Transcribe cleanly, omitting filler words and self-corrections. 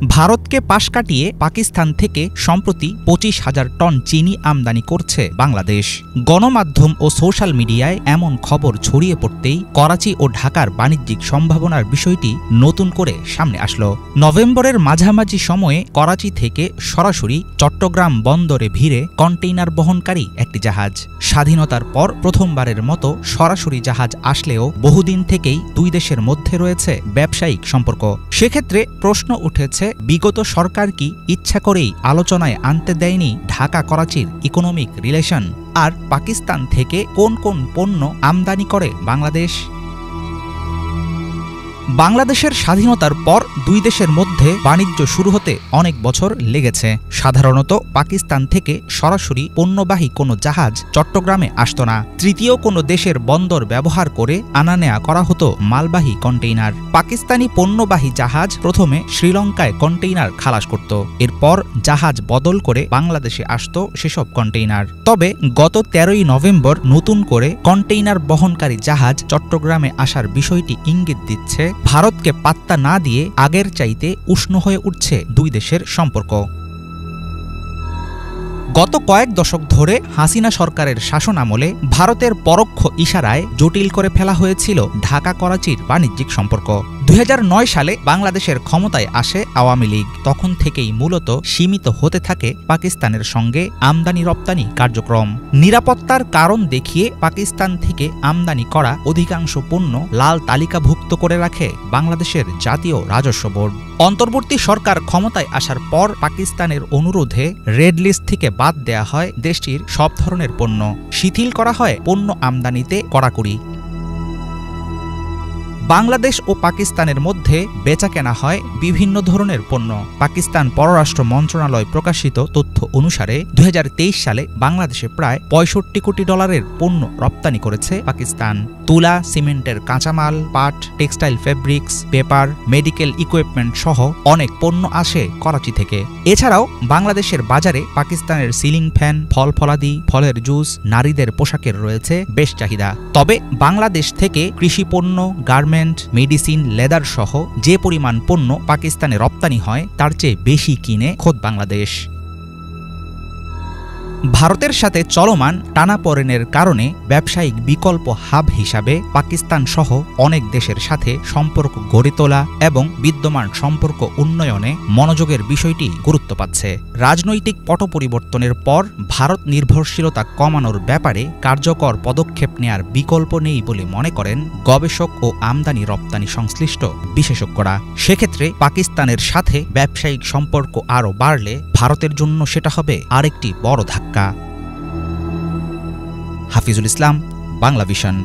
ভারতকে পাশ কাটিয়ে পাকিস্তান থেকে সম্প্রতি ২৫,০০০ টন চিনি আমদানি করছে বাংলাদেশ। গণমাধ্যম ও সোশ্যাল মিডিয়ায় এমন খবর ছড়িয়ে পড়তেই করাচি ও ঢাকার বাণিজ্যিক সম্ভাবনার বিষয়টি নতুন করে সামনে আসলো। নভেম্বরের মাঝামাঝি সময়ে করাচি থেকে সরাসরি চট্টগ্রাম বন্দরে ভিড়ে কন্টেইনার বহনকারী একটি জাহাজ। স্বাধীনতার পর প্রথমবারের মতো সরাসরি জাহাজ আসলেও বহুদিন থেকেই দুই দেশের মধ্যে রয়েছে ব্যবসায়িক সম্পর্ক। সেক্ষেত্রে প্রশ্ন উঠেছে, বিগত সরকার কি ইচ্ছা করেই আলোচনায় আনতে দেয়নি ঢাকা করাচির ইকোনমিক রিলেশন? আর পাকিস্তান থেকে কোন কোন পণ্য আমদানি করে বাংলাদেশ? বাংলাদেশের স্বাধীনতার পর দুই দেশের মধ্যে বাণিজ্য শুরু হতে অনেক বছর লেগেছে। সাধারণত পাকিস্তান থেকে সরাসরি পণ্যবাহী কোনো জাহাজ চট্টগ্রামে আসত না। তৃতীয় কোনো দেশের বন্দর ব্যবহার করে আনা নেয়া করা হতো মালবাহী কন্টেইনার। পাকিস্তানি পণ্যবাহী জাহাজ প্রথমে শ্রীলঙ্কায় কন্টেইনার খালাস করত, এরপর জাহাজ বদল করে বাংলাদেশে আসত সেসব কন্টেইনার। তবে গত ১৩ই নভেম্বর নতুন করে কন্টেইনার বহনকারী জাহাজ চট্টগ্রামে আসার বিষয়টি ইঙ্গিত দিচ্ছে ভারতকে পাত্তা না দিয়ে আগের চাইতে উষ্ণ হয়ে উঠছে দুই দেশের সম্পর্ক। গত কয়েক দশক ধরে হাসিনা সরকারের শাসন আমলে ভারতের পরোক্ষ ইশারায় জটিল করে ফেলা হয়েছিল ঢাকা করাচির বাণিজ্যিক সম্পর্ক। ২০০৯ সালে বাংলাদেশের ক্ষমতায় আসে আওয়ামী লীগ। তখন থেকেই মূলত সীমিত হতে থাকে পাকিস্তানের সঙ্গে আমদানি রপ্তানি কার্যক্রম। নিরাপত্তার কারণ দেখিয়ে পাকিস্তান থেকে আমদানি করা অধিকাংশ পণ্য লাল তালিকাভুক্ত করে রাখে বাংলাদেশের জাতীয় রাজস্ব বোর্ড। অন্তর্বর্তী সরকার ক্ষমতায় আসার পর পাকিস্তানের অনুরোধে রেড লিস্ট থেকে বাদ দেয়া হয় দেশটির সব ধরনের পণ্য। শিথিল করা হয় পণ্য আমদানিতে কড়াকড়ি। বাংলাদেশ ও পাকিস্তানের মধ্যে বেচাকেনা হয় বিভিন্ন ধরনের পণ্য। পাকিস্তান পররাষ্ট্র মন্ত্রণালয় প্রকাশিত তথ্য অনুসারে ২০২৩ সালে বাংলাদেশে প্রায় ৬৫ কোটি ডলারের পণ্য রপ্তানি করেছে পাকিস্তান। তুলা, সিমেন্টের কাঁচামাল, পাট, textile fabrics, paper, medical equipment সহ অনেক পণ্য আসে করাচি থেকে। এছাড়াও বাংলাদেশের বাজারে পাকিস্তানের সিলিং ফ্যান, ফল ফলাদি, ফলের জুস, নারীদের পোশাকের রয়েছে বেশ চাহিদা। তবে বাংলাদেশ থেকে কৃষি পণ্য, গার্মেন্ট, মেডিসিন, লেদার সহ যে পরিমাণ পণ্য পাকিস্তানে রপ্তানি হয় তার চেয়ে বেশি কিনে খোদ বাংলাদেশ। ভারতের সাথে চলমান টানাপোড়েনের কারণে ব্যবসায়িক বিকল্প হাব হিসাবে পাকিস্তান সহ অনেক দেশের সাথে সম্পর্ক গড়ে তোলা এবং বিদ্যমান সম্পর্ক উন্নয়নে মনোযোগের বিষয়টি গুরুত্ব পাচ্ছে। রাজনৈতিক পট পরিবর্তনের পর ভারত নির্ভরশীলতা কমানোর ব্যাপারে কার্যকর পদক্ষেপ নেয়ার বিকল্প নেই বলে মনে করেন গবেষক ও আমদানি রপ্তানি সংশ্লিষ্ট বিশেষজ্ঞরা। সেক্ষেত্রে পাকিস্তানের সাথে ব্যবসায়িক সম্পর্ক আরও বাড়লে ভারতের জন্য সেটা হবে আরেকটি বড় ধাক্কা। হাফিজুল ইসলাম, বাংলা ভিশন।